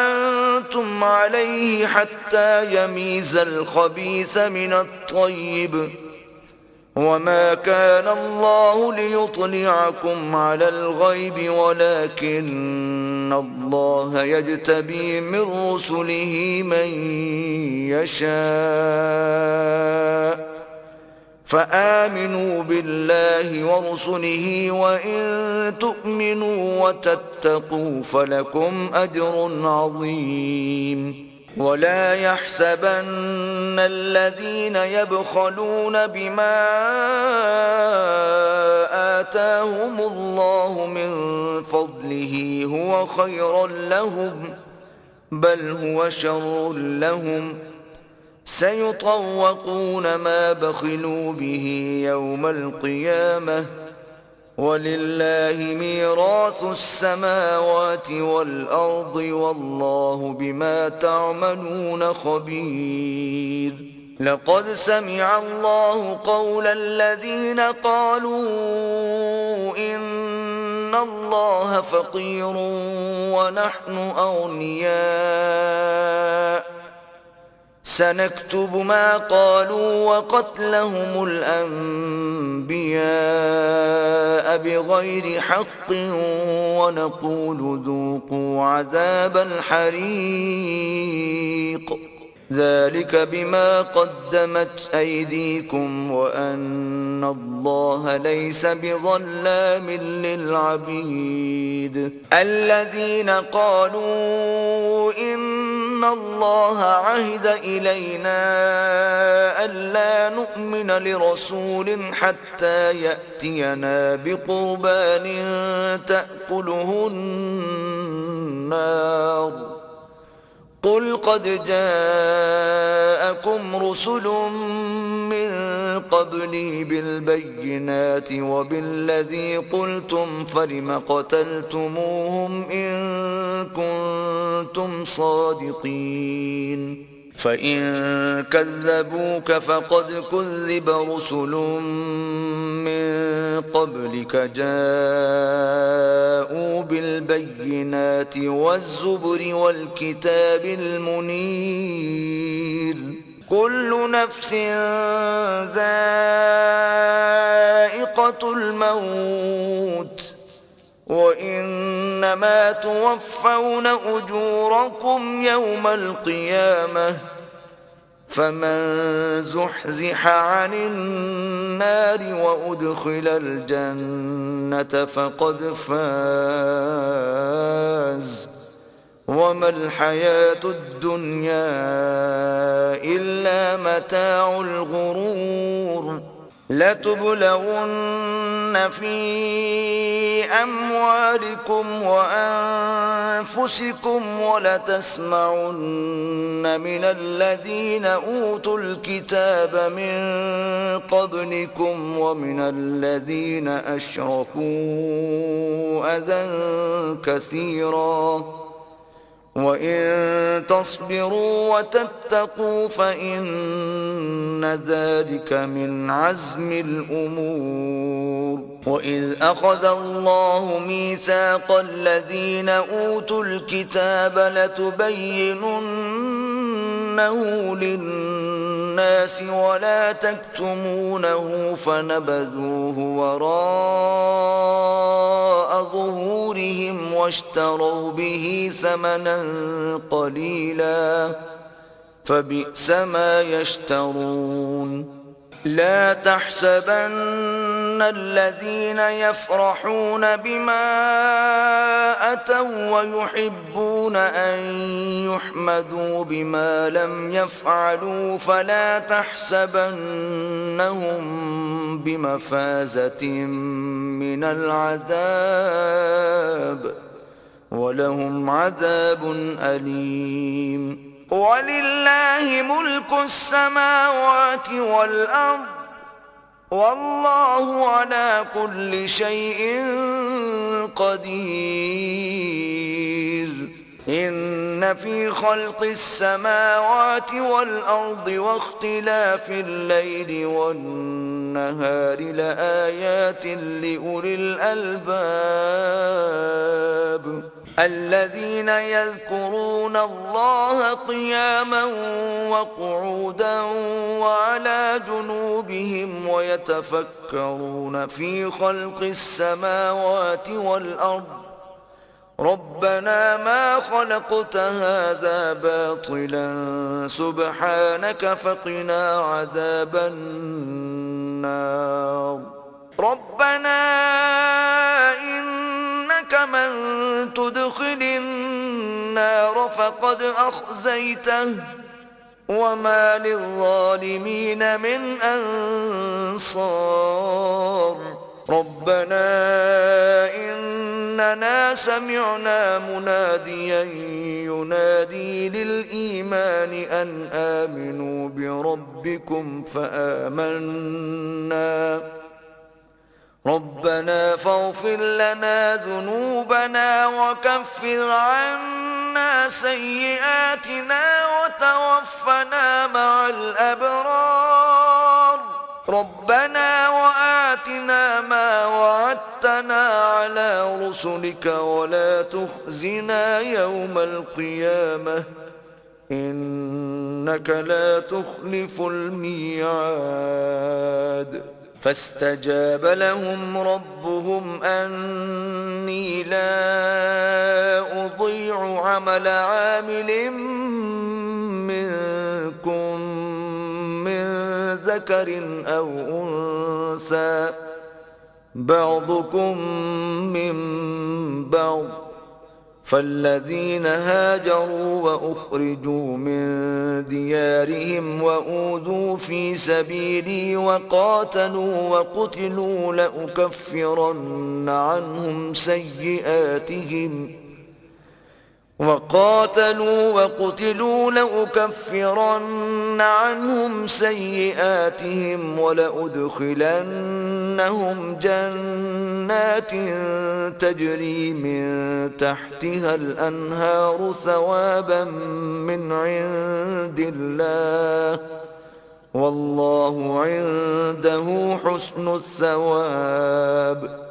أنتم عليه حتى يميز الخبيث من الطيب وما كان الله ليطلعكم على الغيب ولكن الله يجتبي من رسله من يشاء فآمنوا بالله ورسله وإن تؤمنوا وتتقوا فلكم أجر عظيم ولا يحسبن الذين يبخلون بما آتاهم الله من فضله هو خيرا لهم بل هو شر لهم سيطوقون ما بخلوا به يوم القيامة ولله ميراث السماوات والأرض والله بما تعملون خبير لقد سمع الله قول الذين قالوا إن الله فقير ونحن أغنياء سنكتب ما قالوا وقتلهم الأنبياء بغير حق ونقول ذوقوا عذاب الحريق ذلك بما قدمت أيديكم وأن الله ليس بظلام للعبيد الذين قالوا إن الله عهد إلينا ألا نؤمن لرسول حتى يأتينا بقربان تأكله النار قل قد جاءكم رسل من قبلي بالبينات وبالذي قلتم فلم قتلتموهم إن كنتم صادقين فإن كذبوك فقد كذب رسل من قبلك جاءوا بالبينات والزبر والكتاب المنير كل نفس ذائقة الموت وإنما توفون أجوركم يوم القيامة فمن زحزح عن النار وأدخل الجنة فقد فاز وما الحياة الدنيا إلا متاع الغرور لتبلون في أموالكم وأنفسكم ولتسمعن من الذين أوتوا الكتاب من قبلكم ومن الذين أشركوا أذى كثيرا وإن تصبروا وتتقوا فإن ذلك من عزم الأمور وإذ أخذ الله ميثاق الذين أوتوا الكتاب لتبيننه للناس ولا تكتمونه فنبذوه وراء ظهورهم واشتروا به ثمنا قليلا فبئس ما يشترون لا تحسبن الذين يفرحون بما أتوا ويحبون أن يحمدوا بما لم يفعلوا فلا تحسبنهم بمفازة من العذاب ولهم عذاب أليم ولله ملك السماوات والأرض والله على كل شيء قدير إن في خلق السماوات والأرض واختلاف الليل والنهار لآيات لأولي الألباب الذين يذكرون الله قياما وقعودا وعلى جنوبهم ويتفكرون في خلق السماوات والأرض ربنا ما خلقت هذا باطلا سبحانك فقنا عذاب النار ربنا إنك من تدخل النار فقد أخزيته وما للظالمين من أنصار ربنا إننا سمعنا مناديا ينادي للإيمان أن آمنوا بربكم فآمنا ربنا فاغفر لنا ذنوبنا وكفر عنا سيئاتنا وتوفنا مع الأبرار ربنا وآتنا ما وعدتنا على رسلك ولا تخزنا يوم القيامة إنك لا تخلف الميعاد فاستجاب لهم ربهم أني لا أضيع عمل عامل منكم من ذكر أو أنثى بعضكم من بعض فالذين هاجروا وأخرجوا من ديارهم وأوذوا في سبيلي وقاتلوا وقتلوا لأكفرن عنهم سيئاتهم ولأدخلنهم لأدخلنهم جنات تجري من تحتها الأنهار ثوابا من عند الله والله عنده حسن الثواب.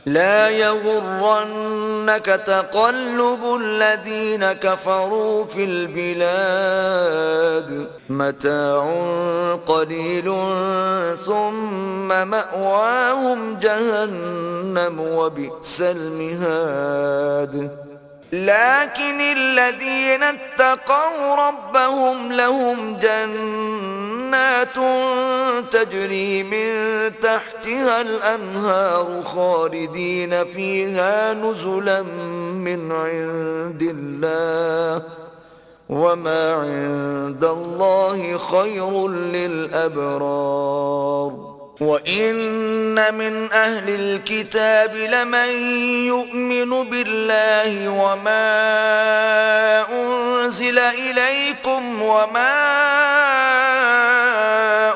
لا يغرنك تقلب الذين كفروا في البلاد متاع قليل ثم مأواهم جهنم وبئس المهاد. لكن الذين اتقوا ربهم لهم جنات تجري من تحتها الأنهار خالدين فيها نزلا من عند الله وما عند الله خير للأبرار. وإن من أهل الكتاب لمن يؤمن بالله وما أنزل إليكم وما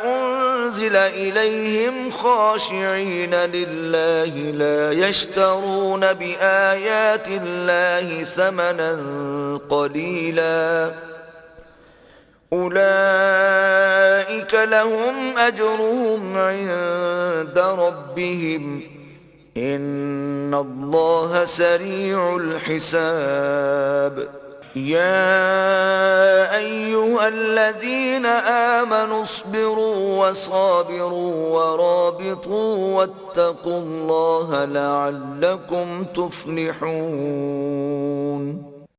أنزل إليهم خاشعين لله لا يشترون بآيات الله ثمنا قليلا أولئك لهم أجرهم عند ربهم إن الله سريع الحساب. يا أيها الذين آمنوا اصبروا وصابروا ورابطوا واتقوا الله لعلكم تفلحون.